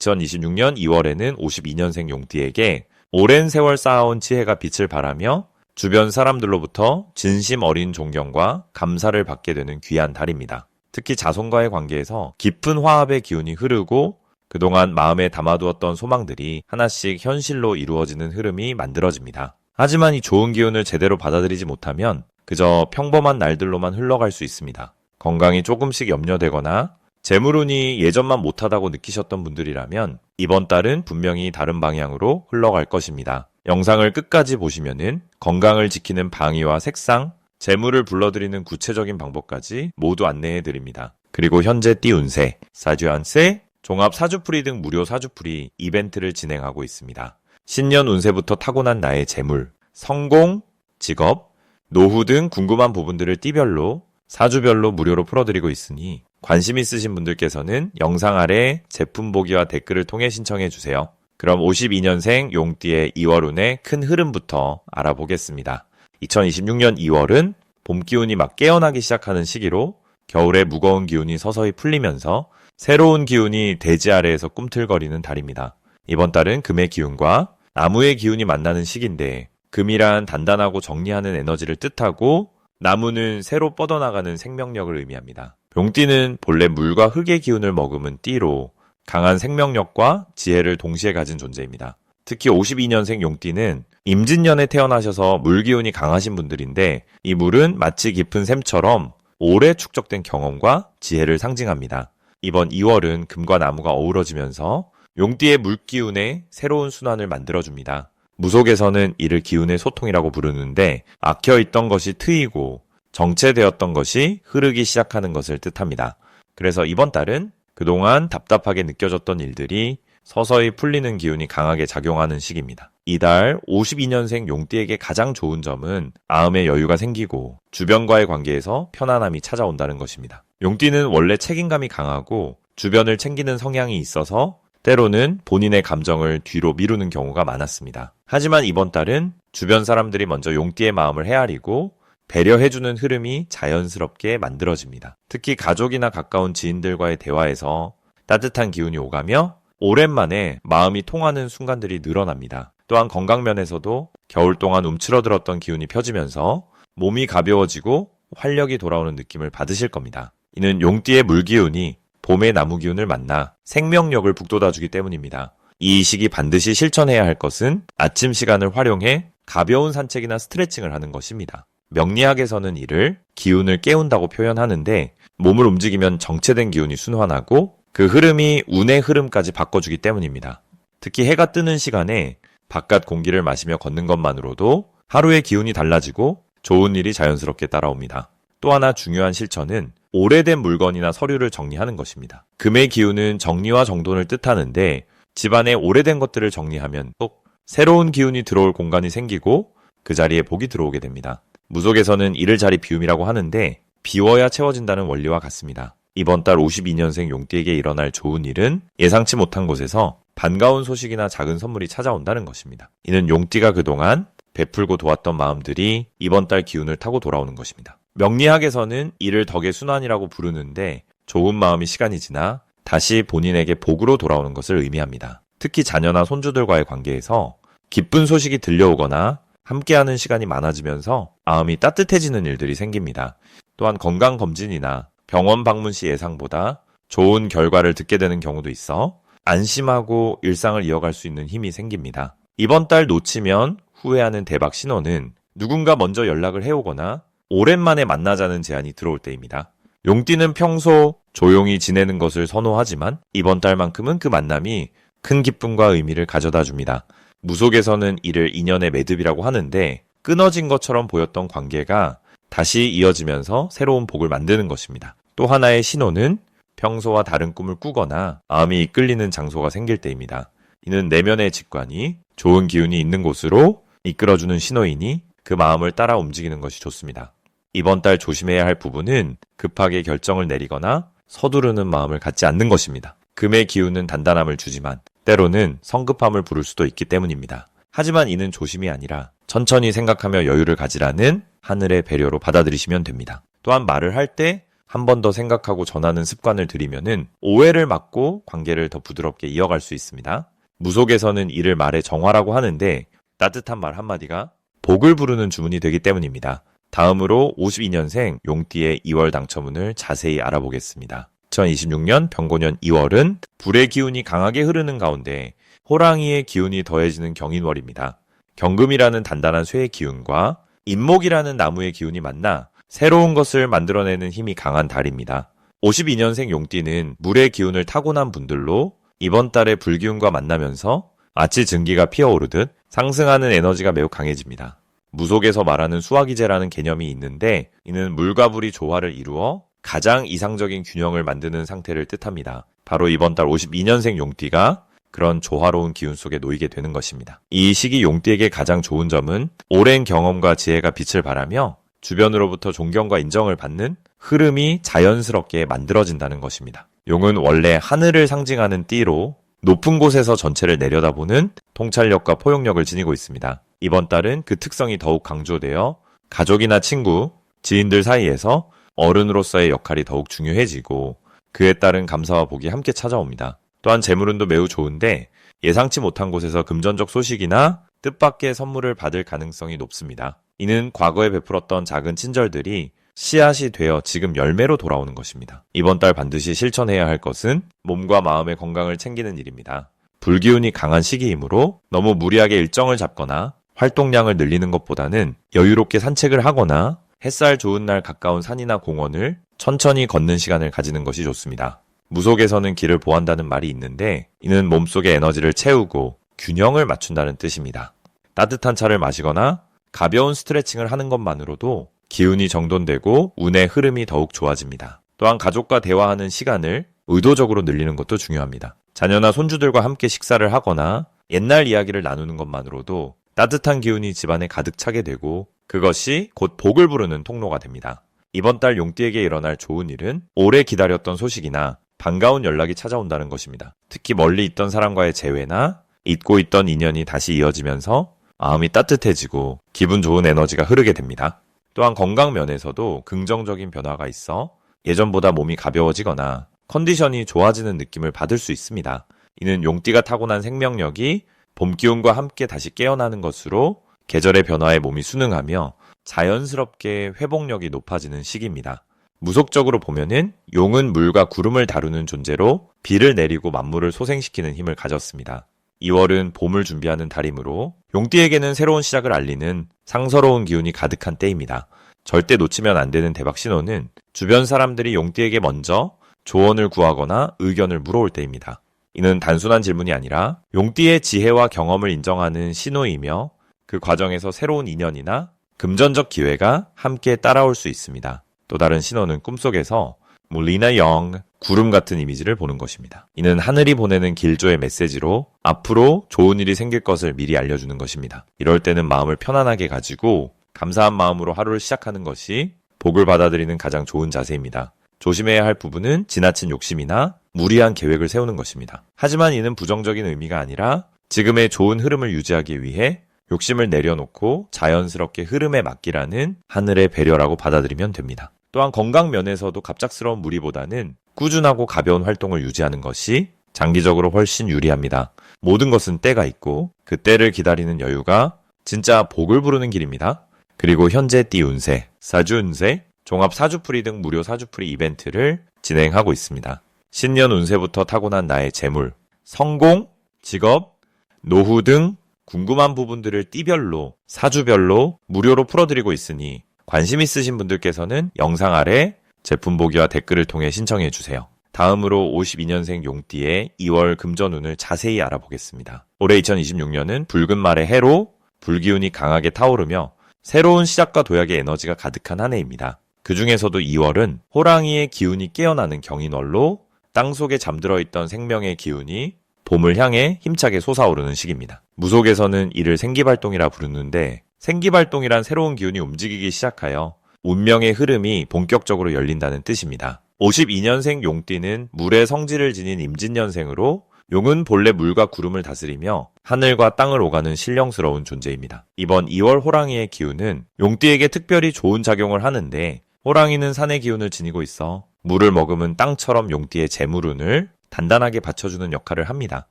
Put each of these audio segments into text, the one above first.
2026년 2월에는 52년생 용띠에게 오랜 세월 쌓아온 지혜가 빛을 발하며 주변 사람들로부터 진심 어린 존경과 감사를 받게 되는 귀한 달입니다. 특히 자손과의 관계에서 깊은 화합의 기운이 흐르고 그동안 마음에 담아두었던 소망들이 하나씩 현실로 이루어지는 흐름이 만들어집니다. 하지만 이 좋은 기운을 제대로 받아들이지 못하면 그저 평범한 날들로만 흘러갈 수 있습니다. 건강이 조금씩 염려되거나 재물운이 예전만 못하다고 느끼셨던 분들이라면 이번 달은 분명히 다른 방향으로 흘러갈 것입니다. 영상을 끝까지 보시면은 건강을 지키는 방위와 색상, 재물을 불러들이는 구체적인 방법까지 모두 안내해 드립니다. 그리고 현재 띠 운세, 사주안세, 종합 사주풀이 등 무료 사주풀이 이벤트를 진행하고 있습니다. 신년 운세부터 타고난 나의 재물, 성공, 직업, 노후 등 궁금한 부분들을 띠별로, 사주별로 무료로 풀어드리고 있으니 관심 있으신 분들께서는 영상 아래 제품 보기와 댓글을 통해 신청해 주세요. 그럼 52년생 용띠의 2월 운의 큰 흐름부터 알아보겠습니다. 2026년 2월은 봄 기운이 막 깨어나기 시작하는 시기로 겨울의 무거운 기운이 서서히 풀리면서 새로운 기운이 대지 아래에서 꿈틀거리는 달입니다. 이번 달은 금의 기운과 나무의 기운이 만나는 시기인데 금이란 단단하고 정리하는 에너지를 뜻하고 나무는 새로 뻗어나가는 생명력을 의미합니다. 용띠는 본래 물과 흙의 기운을 머금은 띠로 강한 생명력과 지혜를 동시에 가진 존재입니다. 특히 52년생 용띠는 임진년에 태어나셔서 물 기운이 강하신 분들인데 이 물은 마치 깊은 샘처럼 오래 축적된 경험과 지혜를 상징합니다. 이번 2월은 금과 나무가 어우러지면서 용띠의 물 기운에 새로운 순환을 만들어줍니다. 무속에서는 이를 기운의 소통이라고 부르는데 악혀있던 것이 트이고 정체되었던 것이 흐르기 시작하는 것을 뜻합니다. 그래서 이번 달은 그동안 답답하게 느껴졌던 일들이 서서히 풀리는 기운이 강하게 작용하는 시기입니다. 이달 52년생 용띠에게 가장 좋은 점은 마음의 여유가 생기고 주변과의 관계에서 편안함이 찾아온다는 것입니다. 용띠는 원래 책임감이 강하고 주변을 챙기는 성향이 있어서 때로는 본인의 감정을 뒤로 미루는 경우가 많았습니다. 하지만 이번 달은 주변 사람들이 먼저 용띠의 마음을 헤아리고 배려해주는 흐름이 자연스럽게 만들어집니다. 특히 가족이나 가까운 지인들과의 대화에서 따뜻한 기운이 오가며 오랜만에 마음이 통하는 순간들이 늘어납니다. 또한 건강면에서도 겨울 동안 움츠러들었던 기운이 펴지면서 몸이 가벼워지고 활력이 돌아오는 느낌을 받으실 겁니다. 이는 용띠의 물기운이 봄의 나무 기운을 만나 생명력을 북돋아주기 때문입니다. 이 시기 반드시 실천해야 할 것은 아침 시간을 활용해 가벼운 산책이나 스트레칭을 하는 것입니다. 명리학에서는 이를 기운을 깨운다고 표현하는데 몸을 움직이면 정체된 기운이 순환하고 그 흐름이 운의 흐름까지 바꿔주기 때문입니다. 특히 해가 뜨는 시간에 바깥 공기를 마시며 걷는 것만으로도 하루의 기운이 달라지고 좋은 일이 자연스럽게 따라옵니다. 또 하나 중요한 실천은 오래된 물건이나 서류를 정리하는 것입니다. 금의 기운은 정리와 정돈을 뜻하는데 집안에 오래된 것들을 정리하면 꼭 새로운 기운이 들어올 공간이 생기고 그 자리에 복이 들어오게 됩니다. 무속에서는 이를 자리 비움이라고 하는데 비워야 채워진다는 원리와 같습니다. 이번 달 52년생 용띠에게 일어날 좋은 일은 예상치 못한 곳에서 반가운 소식이나 작은 선물이 찾아온다는 것입니다. 이는 용띠가 그동안 베풀고 도왔던 마음들이 이번 달 기운을 타고 돌아오는 것입니다. 명리학에서는 이를 덕의 순환이라고 부르는데 좋은 마음이 시간이 지나 다시 본인에게 복으로 돌아오는 것을 의미합니다. 특히 자녀나 손주들과의 관계에서 기쁜 소식이 들려오거나 함께하는 시간이 많아지면서 마음이 따뜻해지는 일들이 생깁니다. 또한 건강검진이나 병원 방문 시 예상보다 좋은 결과를 듣게 되는 경우도 있어 안심하고 일상을 이어갈 수 있는 힘이 생깁니다. 이번 달 놓치면 후회하는 대박 신호는 누군가 먼저 연락을 해오거나 오랜만에 만나자는 제안이 들어올 때입니다. 용띠는 평소 조용히 지내는 것을 선호하지만 이번 달만큼은 그 만남이 큰 기쁨과 의미를 가져다 줍니다. 무속에서는 이를 인연의 매듭이라고 하는데 끊어진 것처럼 보였던 관계가 다시 이어지면서 새로운 복을 만드는 것입니다. 또 하나의 신호는 평소와 다른 꿈을 꾸거나 마음이 이끌리는 장소가 생길 때입니다. 이는 내면의 직관이 좋은 기운이 있는 곳으로 이끌어주는 신호이니 그 마음을 따라 움직이는 것이 좋습니다. 이번 달 조심해야 할 부분은 급하게 결정을 내리거나 서두르는 마음을 갖지 않는 것입니다. 금의 기운은 단단함을 주지만 때로는 성급함을 부를 수도 있기 때문입니다. 하지만 이는 조심이 아니라 천천히 생각하며 여유를 가지라는 하늘의 배려로 받아들이시면 됩니다. 또한 말을 할 때 한 번 더 생각하고 전하는 습관을 들이면은 오해를 막고 관계를 더 부드럽게 이어갈 수 있습니다. 무속에서는 이를 말의 정화라고 하는데 따뜻한 말 한마디가 복을 부르는 주문이 되기 때문입니다. 다음으로 52년생 용띠의 2월 당첨운을 자세히 알아보겠습니다. 2026년 병고년 2월은 불의 기운이 강하게 흐르는 가운데 호랑이의 기운이 더해지는 경인월입니다. 경금이라는 단단한 쇠의 기운과 인목이라는 나무의 기운이 만나 새로운 것을 만들어내는 힘이 강한 달입니다. 52년생 용띠는 물의 기운을 타고난 분들로 이번 달에 불기운과 만나면서 마치 증기가 피어오르듯 상승하는 에너지가 매우 강해집니다. 무속에서 말하는 수화기제라는 개념이 있는데 이는 물과 불이 조화를 이루어 가장 이상적인 균형을 만드는 상태를 뜻합니다. 바로 이번 달 52년생 용띠가 그런 조화로운 기운 속에 놓이게 되는 것입니다. 이 시기 용띠에게 가장 좋은 점은 오랜 경험과 지혜가 빛을 발하며 주변으로부터 존경과 인정을 받는 흐름이 자연스럽게 만들어진다는 것입니다. 용은 원래 하늘을 상징하는 띠로 높은 곳에서 전체를 내려다보는 통찰력과 포용력을 지니고 있습니다. 이번 달은 그 특성이 더욱 강조되어 가족이나 친구, 지인들 사이에서 어른으로서의 역할이 더욱 중요해지고 그에 따른 감사와 복이 함께 찾아옵니다. 또한 재물운도 매우 좋은데 예상치 못한 곳에서 금전적 소식이나 뜻밖의 선물을 받을 가능성이 높습니다. 이는 과거에 베풀었던 작은 친절들이 씨앗이 되어 지금 열매로 돌아오는 것입니다. 이번 달 반드시 실천해야 할 것은 몸과 마음의 건강을 챙기는 일입니다. 불기운이 강한 시기이므로 너무 무리하게 일정을 잡거나 활동량을 늘리는 것보다는 여유롭게 산책을 하거나 햇살 좋은 날 가까운 산이나 공원을 천천히 걷는 시간을 가지는 것이 좋습니다. 무속에서는 길을 보한다는 말이 있는데 이는 몸속의 에너지를 채우고 균형을 맞춘다는 뜻입니다. 따뜻한 차를 마시거나 가벼운 스트레칭을 하는 것만으로도 기운이 정돈되고 운의 흐름이 더욱 좋아집니다. 또한 가족과 대화하는 시간을 의도적으로 늘리는 것도 중요합니다. 자녀나 손주들과 함께 식사를 하거나 옛날 이야기를 나누는 것만으로도 따뜻한 기운이 집안에 가득 차게 되고 그것이 곧 복을 부르는 통로가 됩니다. 이번 달 용띠에게 일어날 좋은 일은 오래 기다렸던 소식이나 반가운 연락이 찾아온다는 것입니다. 특히 멀리 있던 사람과의 재회나 잊고 있던 인연이 다시 이어지면서 마음이 따뜻해지고 기분 좋은 에너지가 흐르게 됩니다. 또한 건강 면에서도 긍정적인 변화가 있어 예전보다 몸이 가벼워지거나 컨디션이 좋아지는 느낌을 받을 수 있습니다. 이는 용띠가 타고난 생명력이 봄 기운과 함께 다시 깨어나는 것으로 계절의 변화에 몸이 순응하며 자연스럽게 회복력이 높아지는 시기입니다. 무속적으로 보면은 용은 물과 구름을 다루는 존재로 비를 내리고 만물을 소생시키는 힘을 가졌습니다. 2월은 봄을 준비하는 달이므로 용띠에게는 새로운 시작을 알리는 상서로운 기운이 가득한 때입니다. 절대 놓치면 안 되는 대박 신호는 주변 사람들이 용띠에게 먼저 조언을 구하거나 의견을 물어올 때입니다. 이는 단순한 질문이 아니라 용띠의 지혜와 경험을 인정하는 신호이며 그 과정에서 새로운 인연이나 금전적 기회가 함께 따라올 수 있습니다. 또 다른 신호는 꿈속에서 리나 영, 구름 같은 이미지를 보는 것입니다. 이는 하늘이 보내는 길조의 메시지로 앞으로 좋은 일이 생길 것을 미리 알려주는 것입니다. 이럴 때는 마음을 편안하게 가지고 감사한 마음으로 하루를 시작하는 것이 복을 받아들이는 가장 좋은 자세입니다. 조심해야 할 부분은 지나친 욕심이나 무리한 계획을 세우는 것입니다. 하지만 이는 부정적인 의미가 아니라 지금의 좋은 흐름을 유지하기 위해 욕심을 내려놓고 자연스럽게 흐름에 맡기라는 하늘의 배려라고 받아들이면 됩니다. 또한 건강 면에서도 갑작스러운 무리보다는 꾸준하고 가벼운 활동을 유지하는 것이 장기적으로 훨씬 유리합니다. 모든 것은 때가 있고 그 때를 기다리는 여유가 진짜 복을 부르는 길입니다. 그리고 현재 띠 운세, 사주 운세, 종합 사주풀이 등 무료 사주풀이 이벤트를 진행하고 있습니다. 신년 운세부터 타고난 나의 재물, 성공, 직업, 노후 등 궁금한 부분들을 띠별로, 사주별로 무료로 풀어드리고 있으니 관심 있으신 분들께서는 영상 아래 제품 보기와 댓글을 통해 신청해 주세요. 다음으로 52년생 용띠의 2월 금전운을 자세히 알아보겠습니다. 올해 2026년은 붉은 말의 해로 불기운이 강하게 타오르며 새로운 시작과 도약의 에너지가 가득한 한 해입니다. 그 중에서도 2월은 호랑이의 기운이 깨어나는 경인월로 땅속에 잠들어 있던 생명의 기운이 봄을 향해 힘차게 솟아오르는 시기입니다. 무속에서는 이를 생기발동이라 부르는데 생기발동이란 새로운 기운이 움직이기 시작하여 운명의 흐름이 본격적으로 열린다는 뜻입니다. 52년생 용띠는 물의 성질을 지닌 임진년생으로 용은 본래 물과 구름을 다스리며 하늘과 땅을 오가는 신령스러운 존재입니다. 이번 2월 호랑이의 기운은 용띠에게 특별히 좋은 작용을 하는데 호랑이는 산의 기운을 지니고 있어 물을 머금은 땅처럼 용띠의 재물운을 단단하게 받쳐주는 역할을 합니다.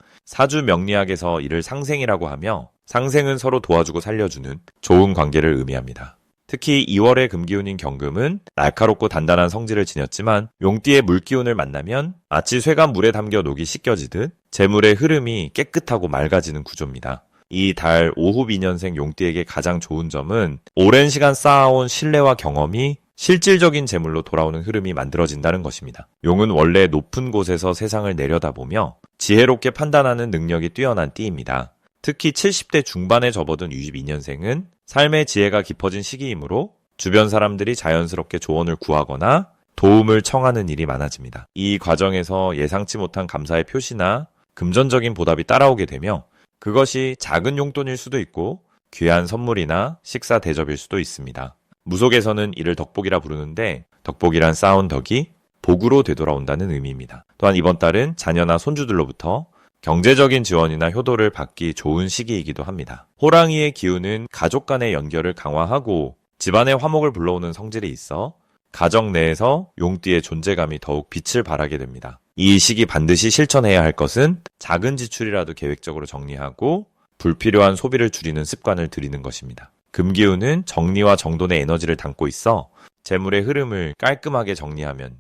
사주 명리학에서 이를 상생이라고 하며 상생은 서로 도와주고 살려주는 좋은 관계를 의미합니다. 특히 2월의 금기운인 경금은 날카롭고 단단한 성질을 지녔지만 용띠의 물기운을 만나면 마치 쇠가 물에 담겨 녹이 씻겨지듯 재물의 흐름이 깨끗하고 맑아지는 구조입니다. 이 달 오후 2년생 용띠에게 가장 좋은 점은 오랜 시간 쌓아온 신뢰와 경험이 실질적인 재물로 돌아오는 흐름이 만들어진다는 것입니다. 용은 원래 높은 곳에서 세상을 내려다보며 지혜롭게 판단하는 능력이 뛰어난 띠입니다. 특히 70대 중반에 접어든 62년생은 삶의 지혜가 깊어진 시기이므로 주변 사람들이 자연스럽게 조언을 구하거나 도움을 청하는 일이 많아집니다. 이 과정에서 예상치 못한 감사의 표시나 금전적인 보답이 따라오게 되며 그것이 작은 용돈일 수도 있고 귀한 선물이나 식사 대접일 수도 있습니다. 무속에서는 이를 덕복이라 부르는데 덕복이란 쌓은 덕이 복으로 되돌아온다는 의미입니다. 또한 이번 달은 자녀나 손주들로부터 경제적인 지원이나 효도를 받기 좋은 시기이기도 합니다. 호랑이의 기운은 가족 간의 연결을 강화하고 집안의 화목을 불러오는 성질이 있어 가정 내에서 용띠의 존재감이 더욱 빛을 발하게 됩니다. 이 시기 반드시 실천해야 할 것은 작은 지출이라도 계획적으로 정리하고 불필요한 소비를 줄이는 습관을 들이는 것입니다. 금기운은 정리와 정돈의 에너지를 담고 있어 재물의 흐름을 깔끔하게 정리하면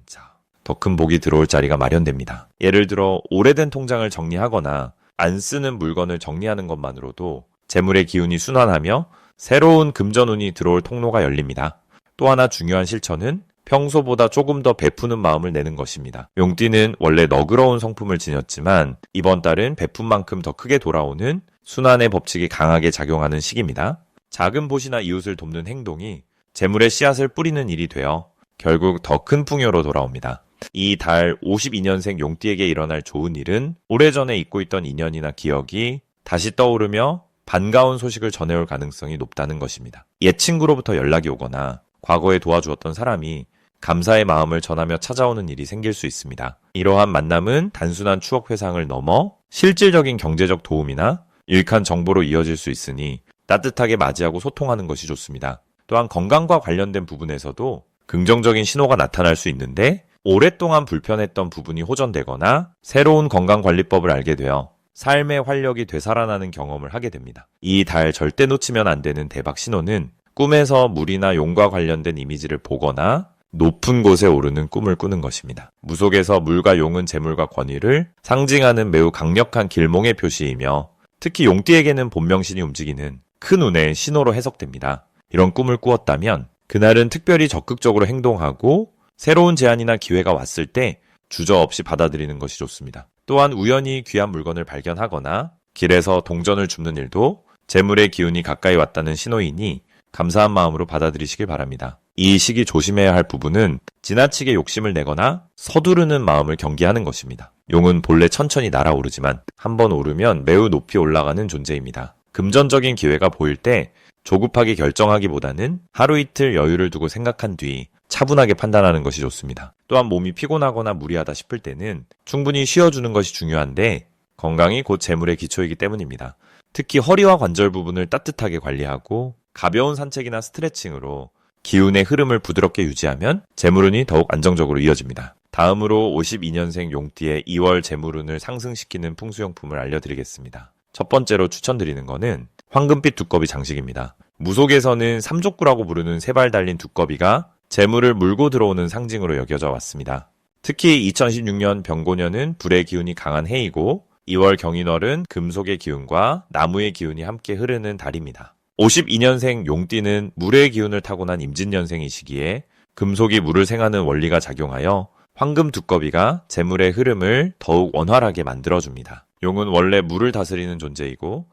더 큰 복이 들어올 자리가 마련됩니다. 예를 들어 오래된 통장을 정리하거나 안 쓰는 물건을 정리하는 것만으로도 재물의 기운이 순환하며 새로운 금전운이 들어올 통로가 열립니다. 또 하나 중요한 실천은 평소보다 조금 더 베푸는 마음을 내는 것입니다. 용띠는 원래 너그러운 성품을 지녔지만 이번 달은 베푼만큼 더 크게 돌아오는 순환의 법칙이 강하게 작용하는 시기입니다. 작은 보시나 이웃을 돕는 행동이 재물의 씨앗을 뿌리는 일이 되어 결국 더 큰 풍요로 돌아옵니다. 이 달 52년생 용띠에게 일어날 좋은 일은 오래전에 잊고 있던 인연이나 기억이 다시 떠오르며 반가운 소식을 전해올 가능성이 높다는 것입니다. 옛 친구로부터 연락이 오거나 과거에 도와주었던 사람이 감사의 마음을 전하며 찾아오는 일이 생길 수 있습니다. 이러한 만남은 단순한 추억 회상을 넘어 실질적인 경제적 도움이나 유익한 정보로 이어질 수 있으니 따뜻하게 맞이하고 소통하는 것이 좋습니다. 또한 건강과 관련된 부분에서도 긍정적인 신호가 나타날 수 있는데 오랫동안 불편했던 부분이 호전되거나 새로운 건강관리법을 알게 되어 삶의 활력이 되살아나는 경험을 하게 됩니다. 이 달 절대 놓치면 안 되는 대박 신호는 꿈에서 물이나 용과 관련된 이미지를 보거나 높은 곳에 오르는 꿈을 꾸는 것입니다. 무속에서 물과 용은 재물과 권위를 상징하는 매우 강력한 길몽의 표시이며 특히 용띠에게는 본명신이 움직이는 큰 운의 신호로 해석됩니다. 이런 꿈을 꾸었다면 그날은 특별히 적극적으로 행동하고 새로운 제안이나 기회가 왔을 때 주저없이 받아들이는 것이 좋습니다. 또한 우연히 귀한 물건을 발견하거나 길에서 동전을 줍는 일도 재물의 기운이 가까이 왔다는 신호이니 감사한 마음으로 받아들이시길 바랍니다. 이 시기 조심해야 할 부분은 지나치게 욕심을 내거나 서두르는 마음을 경계하는 것입니다. 용은 본래 천천히 날아오르지만 한번 오르면 매우 높이 올라가는 존재입니다. 금전적인 기회가 보일 때 조급하게 결정하기보다는 하루 이틀 여유를 두고 생각한 뒤 차분하게 판단하는 것이 좋습니다. 또한 몸이 피곤하거나 무리하다 싶을 때는 충분히 쉬어주는 것이 중요한데 건강이 곧 재물의 기초이기 때문입니다. 특히 허리와 관절 부분을 따뜻하게 관리하고 가벼운 산책이나 스트레칭으로 기운의 흐름을 부드럽게 유지하면 재물운이 더욱 안정적으로 이어집니다. 다음으로 52년생 용띠의 2월 재물운을 상승시키는 풍수용품을 알려드리겠습니다. 첫 번째로 추천드리는 것은 황금빛 두꺼비 장식입니다. 무속에서는 삼족구라고 부르는 세 발 달린 두꺼비가 재물을 물고 들어오는 상징으로 여겨져 왔습니다. 특히 2016년 병고년은 불의 기운이 강한 해이고 2월 경인월은 금속의 기운과 나무의 기운이 함께 흐르는 달입니다. 52년생 용띠는 물의 기운을 타고난 임진년생이시기에 금속이 물을 생하는 원리가 작용하여 황금 두꺼비가 재물의 흐름을 더욱 원활하게 만들어줍니다. 용은 원래 물을 다스리는 존재이고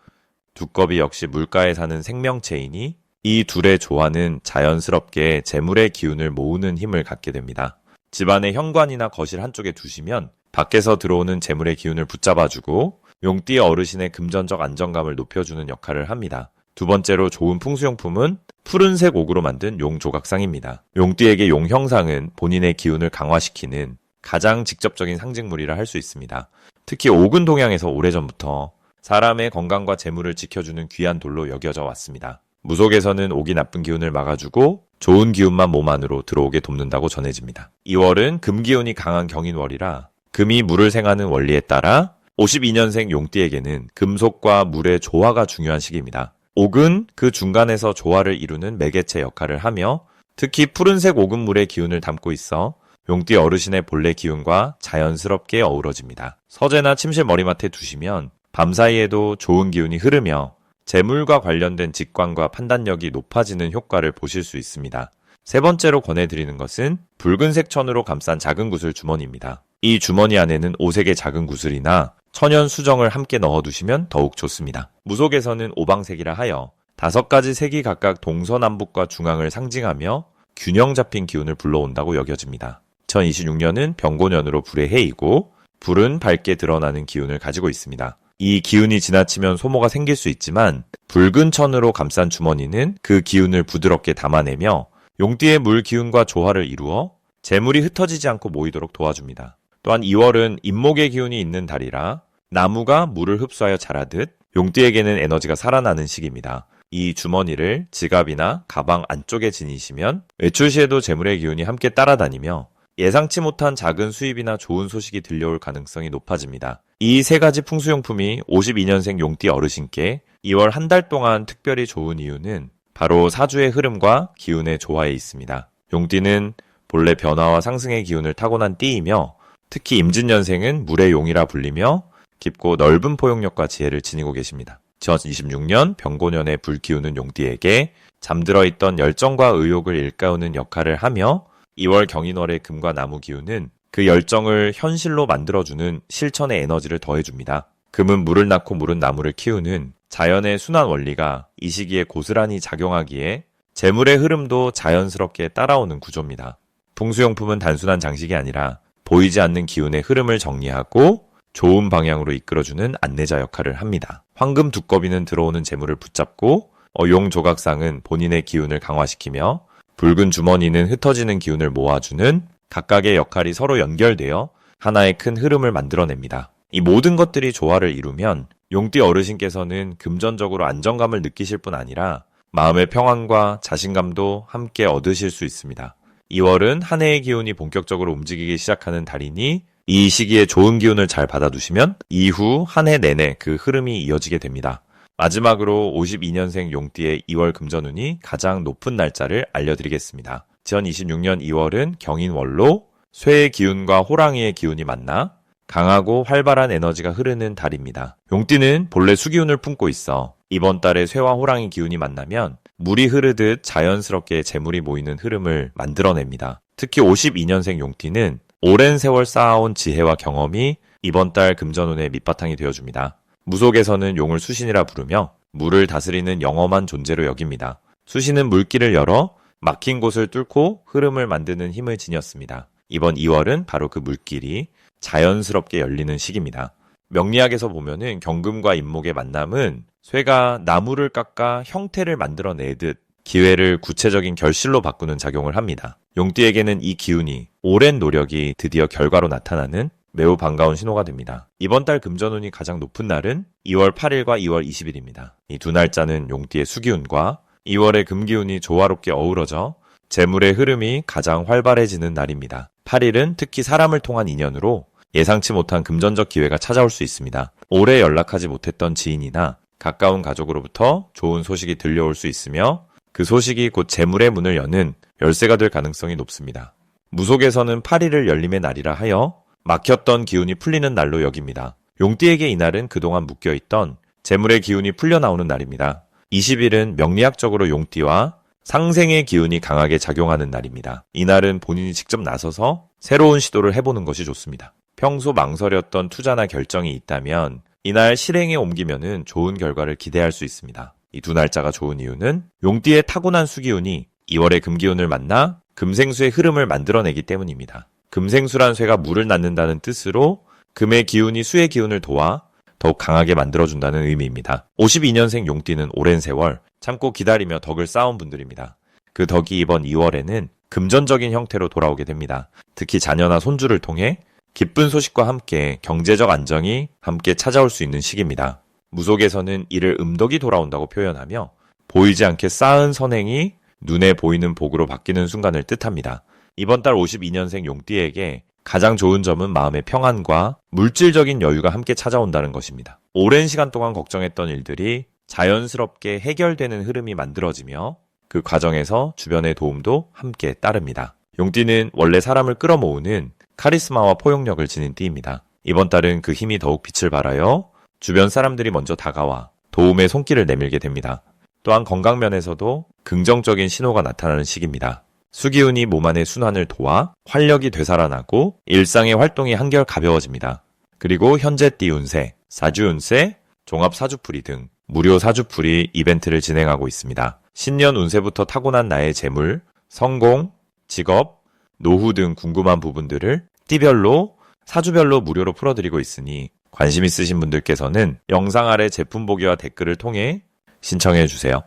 두꺼비 역시 물가에 사는 생명체이니 이 둘의 조화는 자연스럽게 재물의 기운을 모으는 힘을 갖게 됩니다. 집안의 현관이나 거실 한쪽에 두시면 밖에서 들어오는 재물의 기운을 붙잡아주고 용띠 어르신의 금전적 안정감을 높여주는 역할을 합니다. 두 번째로 좋은 풍수용품은 푸른색 옥으로 만든 용 조각상입니다. 용띠에게 용 형상은 본인의 기운을 강화시키는 가장 직접적인 상징물이라 할 수 있습니다. 특히 옥은 동양에서 오래전부터 사람의 건강과 재물을 지켜주는 귀한 돌로 여겨져 왔습니다. 무속에서는 옥이 나쁜 기운을 막아주고 좋은 기운만 몸 안으로 들어오게 돕는다고 전해집니다. 2월은 금기운이 강한 경인월이라 금이 물을 생하는 원리에 따라 52년생 용띠에게는 금속과 물의 조화가 중요한 시기입니다. 옥은 그 중간에서 조화를 이루는 매개체 역할을 하며 특히 푸른색 옥은물의 기운을 담고 있어 용띠 어르신의 본래 기운과 자연스럽게 어우러집니다. 서재나 침실 머리맡에 두시면 밤사이에도 좋은 기운이 흐르며 재물과 관련된 직관과 판단력이 높아지는 효과를 보실 수 있습니다. 세 번째로 권해드리는 것은 붉은색 천으로 감싼 작은 구슬 주머니입니다. 이 주머니 안에는 5색의 작은 구슬이나 천연 수정을 함께 넣어두시면 더욱 좋습니다. 무속에서는 오방색이라 하여 5가지 색이 각각 동서남북과 중앙을 상징하며 균형 잡힌 기운을 불러온다고 여겨집니다. 2026년은 병고년으로 불의 해이고 불은 밝게 드러나는 기운을 가지고 있습니다. 이 기운이 지나치면 소모가 생길 수 있지만 붉은 천으로 감싼 주머니는 그 기운을 부드럽게 담아내며 용띠의 물 기운과 조화를 이루어 재물이 흩어지지 않고 모이도록 도와줍니다. 또한 2월은 임목의 기운이 있는 달이라 나무가 물을 흡수하여 자라듯 용띠에게는 에너지가 살아나는 시기입니다. 이 주머니를 지갑이나 가방 안쪽에 지니시면 외출 시에도 재물의 기운이 함께 따라다니며 예상치 못한 작은 수입이나 좋은 소식이 들려올 가능성이 높아집니다. 이 세 가지 풍수용품이 52년생 용띠 어르신께 2월 한 달 동안 특별히 좋은 이유는 바로 사주의 흐름과 기운의 조화에 있습니다. 용띠는 본래 변화와 상승의 기운을 타고난 띠이며 특히 임진년생은 물의 용이라 불리며 깊고 넓은 포용력과 지혜를 지니고 계십니다. 2026년 병고년의 불기운은 용띠에게 잠들어 있던 열정과 의욕을 일깨우는 역할을 하며 2월 경인월의 금과 나무 기운은 그 열정을 현실로 만들어주는 실천의 에너지를 더해줍니다. 금은 물을 낳고 물은 나무를 키우는 자연의 순환 원리가 이 시기에 고스란히 작용하기에 재물의 흐름도 자연스럽게 따라오는 구조입니다. 풍수용품은 단순한 장식이 아니라 보이지 않는 기운의 흐름을 정리하고 좋은 방향으로 이끌어주는 안내자 역할을 합니다. 황금 두꺼비는 들어오는 재물을 붙잡고 용 조각상은 본인의 기운을 강화시키며 붉은 주머니는 흩어지는 기운을 모아주는 각각의 역할이 서로 연결되어 하나의 큰 흐름을 만들어냅니다. 이 모든 것들이 조화를 이루면 용띠 어르신께서는 금전적으로 안정감을 느끼실 뿐 아니라 마음의 평안과 자신감도 함께 얻으실 수 있습니다. 2월은 한 해의 기운이 본격적으로 움직이기 시작하는 달이니 이 시기에 좋은 기운을 잘 받아두시면 이후 한 해 내내 그 흐름이 이어지게 됩니다. 마지막으로 52년생 용띠의 2월 금전운이 가장 높은 날짜를 알려드리겠습니다. 2026년 2월은 경인월로 쇠의 기운과 호랑이의 기운이 만나 강하고 활발한 에너지가 흐르는 달입니다. 용띠는 본래 수기운을 품고 있어 이번 달에 쇠와 호랑이 기운이 만나면 물이 흐르듯 자연스럽게 재물이 모이는 흐름을 만들어냅니다. 특히 52년생 용띠는 오랜 세월 쌓아온 지혜와 경험이 이번 달 금전운의 밑바탕이 되어줍니다. 무속에서는 용을 수신이라 부르며 물을 다스리는 영험한 존재로 여깁니다. 수신은 물길을 열어 막힌 곳을 뚫고 흐름을 만드는 힘을 지녔습니다. 이번 2월은 바로 그 물길이 자연스럽게 열리는 시기입니다. 명리학에서 보면은 경금과 임목의 만남은 쇠가 나무를 깎아 형태를 만들어내듯 기회를 구체적인 결실로 바꾸는 작용을 합니다. 용띠에게는 이 기운이 오랜 노력이 드디어 결과로 나타나는 매우 반가운 신호가 됩니다. 이번 달 금전운이 가장 높은 날은 2월 8일과 2월 20일입니다. 이 두 날짜는 용띠의 수기운과 2월의 금기운이 조화롭게 어우러져 재물의 흐름이 가장 활발해지는 날입니다. 8일은 특히 사람을 통한 인연으로 예상치 못한 금전적 기회가 찾아올 수 있습니다. 오래 연락하지 못했던 지인이나 가까운 가족으로부터 좋은 소식이 들려올 수 있으며 그 소식이 곧 재물의 문을 여는 열쇠가 될 가능성이 높습니다. 무속에서는 8일을 열림의 날이라 하여 막혔던 기운이 풀리는 날로 여깁니다. 용띠에게 이날은 그동안 묶여있던 재물의 기운이 풀려나오는 날입니다. 20일은 명리학적으로 용띠와 상생의 기운이 강하게 작용하는 날입니다. 이날은 본인이 직접 나서서 새로운 시도를 해보는 것이 좋습니다. 평소 망설였던 투자나 결정이 있다면 이날 실행에 옮기면은 좋은 결과를 기대할 수 있습니다. 이 두 날짜가 좋은 이유는 용띠의 타고난 수기운이 2월의 금기운을 만나 금생수의 흐름을 만들어내기 때문입니다. 금생수란 쇠가 물을 낳는다는 뜻으로 금의 기운이 수의 기운을 도와 더욱 강하게 만들어준다는 의미입니다. 52년생 용띠는 오랜 세월 참고 기다리며 덕을 쌓은 분들입니다. 그 덕이 이번 2월에는 금전적인 형태로 돌아오게 됩니다. 특히 자녀나 손주를 통해 기쁜 소식과 함께 경제적 안정이 함께 찾아올 수 있는 시기입니다. 무속에서는 이를 음덕이 돌아온다고 표현하며 보이지 않게 쌓은 선행이 눈에 보이는 복으로 바뀌는 순간을 뜻합니다. 이번 달 52년생 용띠에게 가장 좋은 점은 마음의 평안과 물질적인 여유가 함께 찾아온다는 것입니다. 오랜 시간 동안 걱정했던 일들이 자연스럽게 해결되는 흐름이 만들어지며 그 과정에서 주변의 도움도 함께 따릅니다. 용띠는 원래 사람을 끌어모으는 카리스마와 포용력을 지닌 띠입니다. 이번 달은 그 힘이 더욱 빛을 발하여 주변 사람들이 먼저 다가와 도움의 손길을 내밀게 됩니다. 또한 건강면에서도 긍정적인 신호가 나타나는 시기입니다. 수기운이 몸 안의 순환을 도와 활력이 되살아나고 일상의 활동이 한결 가벼워집니다. 그리고 현재 띠 운세, 사주운세, 종합사주풀이 등 무료 사주풀이 이벤트를 진행하고 있습니다. 신년 운세부터 타고난 나의 재물, 성공, 직업, 노후 등 궁금한 부분들을 띠별로, 사주별로 무료로 풀어드리고 있으니 관심 있으신 분들께서는 영상 아래 제품 보기와 댓글을 통해 신청해 주세요.